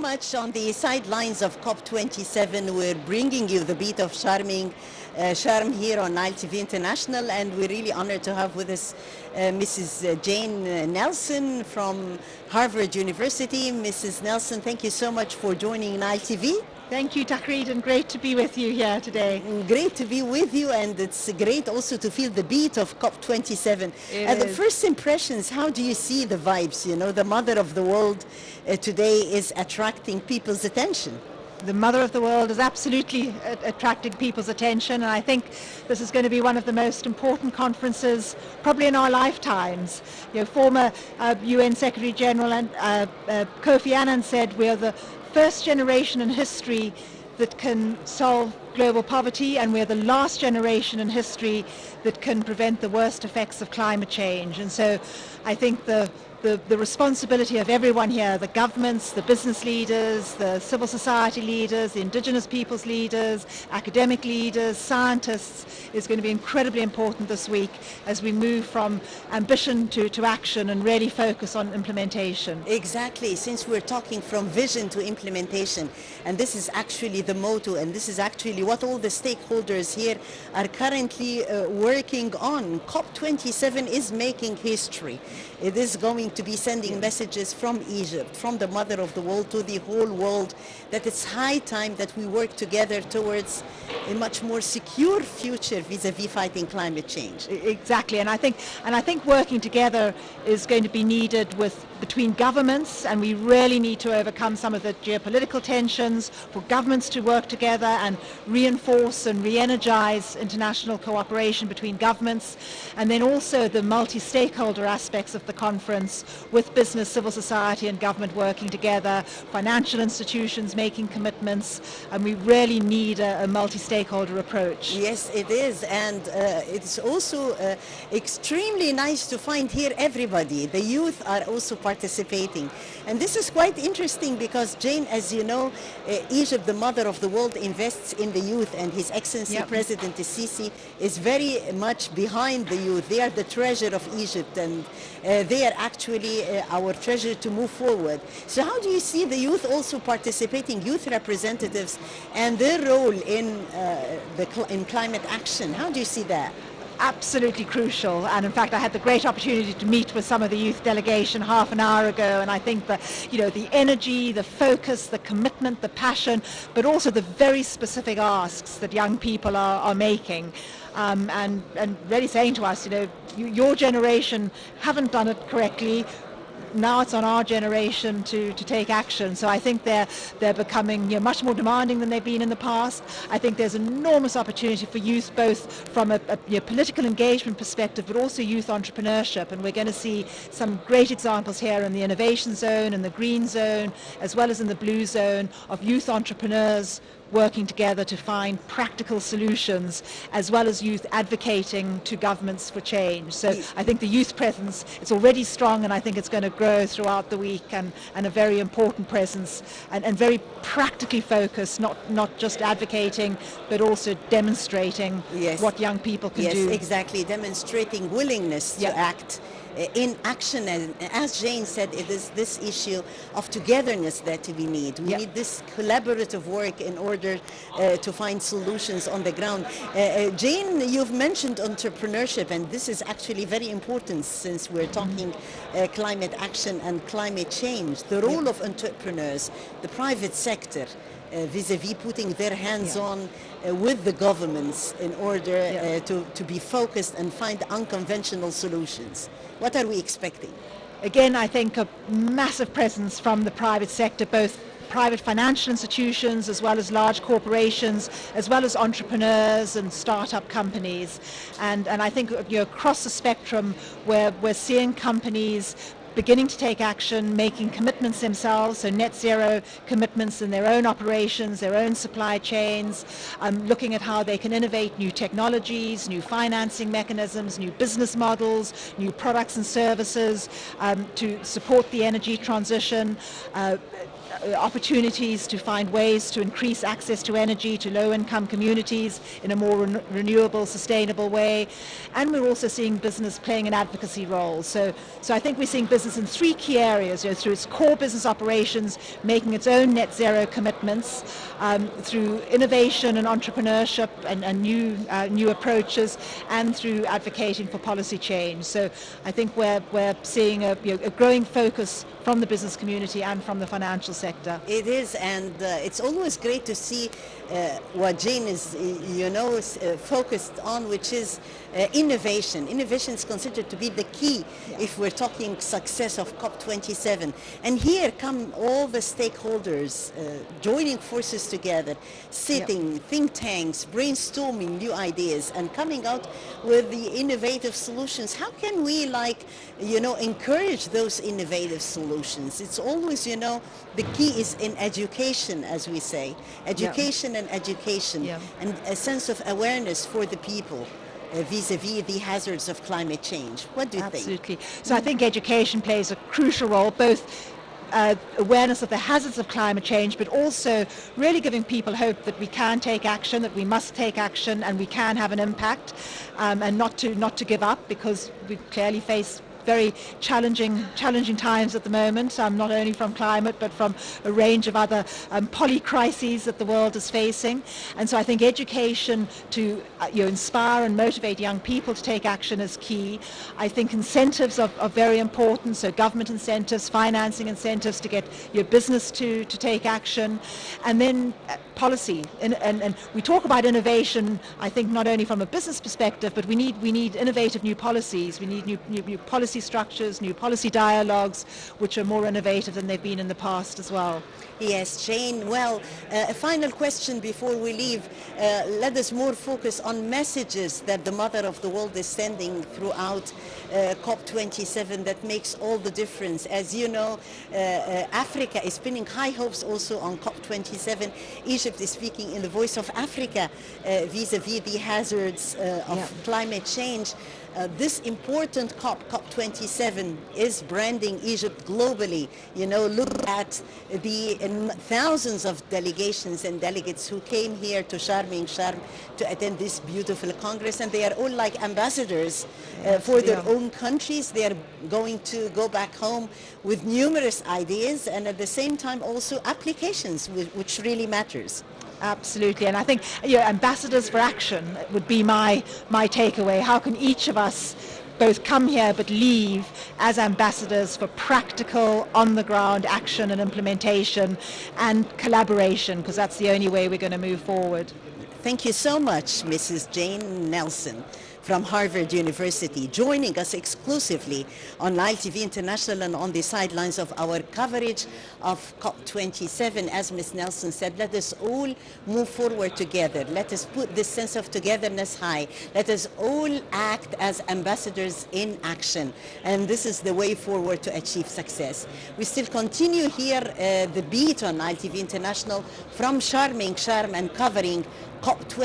much. On the sidelines of Cop27, we're bringing you the beat of Sharm here on Nile TV International, and we're really honored to have with us Mrs. Jane Nelson from Harvard University. Mrs. Nelson, thank you so much for joining Nile TV. Thank you, Takreed, and great to be with you here today. Great to be with you, and it's great also to feel the beat of COP27. The first impressions, how do you see the vibes? You know, the mother of the world today is attracting people's attention. The mother of the world is absolutely attracting people's attention, and I think this is going to be one of the most important conferences probably in our lifetimes. You know, former UN Secretary General and Kofi Annan said we are the first generation in history that can solve global poverty, and we're the last generation in history that can prevent the worst effects of climate change. And so I think the responsibility of everyone here, the governments, the business leaders, the civil society leaders, the indigenous peoples leaders, academic leaders, scientists, is going to be incredibly important this week as we move from ambition to action and really focus on implementation. Exactly, since we're talking from vision to implementation, and this is actually the motto, and this is actually what all the stakeholders here are currently working on. COP27 is making history. It is going to be sending messages from Egypt, from the mother of the world, to the whole world, that it's high time that we work together towards a much more secure future vis-a-vis fighting climate change. Exactly, and I think working together is going to be needed between governments, and we really need to overcome some of the geopolitical tensions, for governments to work together and reinforce and re-energize international cooperation between governments, and then also the multi-stakeholder aspects of the conference, with business, civil society and government working together, financial institutions making commitments, and we really need a multi-stakeholder approach. Yes, it is, and it's also extremely nice to find here everybody. The youth are also participating, and this is quite interesting because, Jane, as you know, Egypt, the mother of the world, invests in the youth, and His Excellency President Sisi is very much behind the youth. They are the treasure of Egypt, and they are actually our treasure to move forward. So how do you see the youth also participating, youth representatives, and their role in climate action? How do you see that? Absolutely crucial, and in fact I had the great opportunity to meet with some of the youth delegation half an hour ago, and I think that, you know, the energy, the focus, the commitment, the passion, but also the very specific asks that young people are making, and really saying to us, you know, your generation haven't done it correctly. Now it's on our generation to take action. So I think they're becoming, you know, much more demanding than they've been in the past. I think there's enormous opportunity for youth, both from a political engagement perspective, but also youth entrepreneurship. And we're going to see some great examples here in the innovation zone and the green zone, as well as in the blue zone, of youth entrepreneurs working together to find practical solutions, as well as youth advocating to governments for change. So I think the youth presence, it's already strong, and I think it's going to grow throughout the week, and a very important presence, and very practically focused, not just advocating, but also demonstrating what young people can do. Yes, exactly, demonstrating willingness to act in action, and as Jane said, it is this issue of togetherness that we need. We need this collaborative work in order to find solutions on the ground. Jane, you've mentioned entrepreneurship, and this is actually very important since we're talking climate action and climate change. The role of entrepreneurs, the private sector, vis-a-vis putting their hands on with the governments in order to be focused and find unconventional solutions. What are we expecting? Again, I think a massive presence from the private sector, both private financial institutions as well as large corporations, as well as entrepreneurs and startup companies. And I think, you know, across the spectrum, where we're seeing companies beginning to take action, making commitments themselves, so net zero commitments in their own operations, their own supply chains, looking at how they can innovate new technologies, new financing mechanisms, new business models, new products and services to support the energy transition. opportunities to find ways to increase access to energy to low-income communities in a more renewable, sustainable way. And we're also seeing business playing an advocacy role. So I think we're seeing business in three key areas, through its core business operations, making its own net zero commitments, through innovation and entrepreneurship and new approaches, and through advocating for policy change. So I think we're seeing a growing focus from the business community and from the financial sector. It is, and it's always great to see what Jane is, focused on, which is innovation. Innovation is considered to be the key if we're talking success of COP27. And here come all the stakeholders joining forces together, sitting, think tanks, brainstorming new ideas, and coming out with the innovative solutions. How can we, encourage those innovative solutions? It's always, the key is in education, as we say. Education and education, and a sense of awareness for the people vis-a-vis the hazards of climate change. What do you think? Absolutely. So I think education plays a crucial role, both awareness of the hazards of climate change, but also really giving people hope that we can take action, that we must take action, and we can have an impact, and not to give up, because we clearly face very challenging times at the moment, not only from climate but from a range of other polycrises that the world is facing. And so I think education to inspire and motivate young people to take action is key. I think incentives are very important, so government incentives, financing incentives to get your business to take action, and then policy. And we talk about innovation, I think, not only from a business perspective, but we need innovative new policies. We need new policy structures, new policy dialogues, which are more innovative than they've been in the past as well. Yes, Jane. Well, a final question before we leave. Let us more focus on messages that the Mother of the World is sending throughout COP27 that makes all the difference. As you know, Africa is pinning high hopes also on COP27. Egypt is speaking in the voice of Africa vis-a-vis the hazards of climate change. This important COP27 is branding Egypt globally. Look at the thousands of delegations and delegates who came here to Sharm to attend this beautiful Congress, and they are all like ambassadors for their own countries. They are going to go back home with numerous ideas, and at the same time also applications, which really matters. Absolutely, and I think ambassadors for action would be my takeaway. How can each of us both come here but leave as ambassadors for practical, on-the-ground action and implementation and collaboration, because that's the only way we're going to move forward. Thank you so much, Mrs. Jane Nelson from Harvard University, joining us exclusively on Nile TV International and on the sidelines of our coverage of COP27. As Ms. Nelson said, let us all move forward together. Let us put this sense of togetherness high. Let us all act as ambassadors in action. And this is the way forward to achieve success. We still continue here the beat on Nile TV International from Sharm and covering COP27.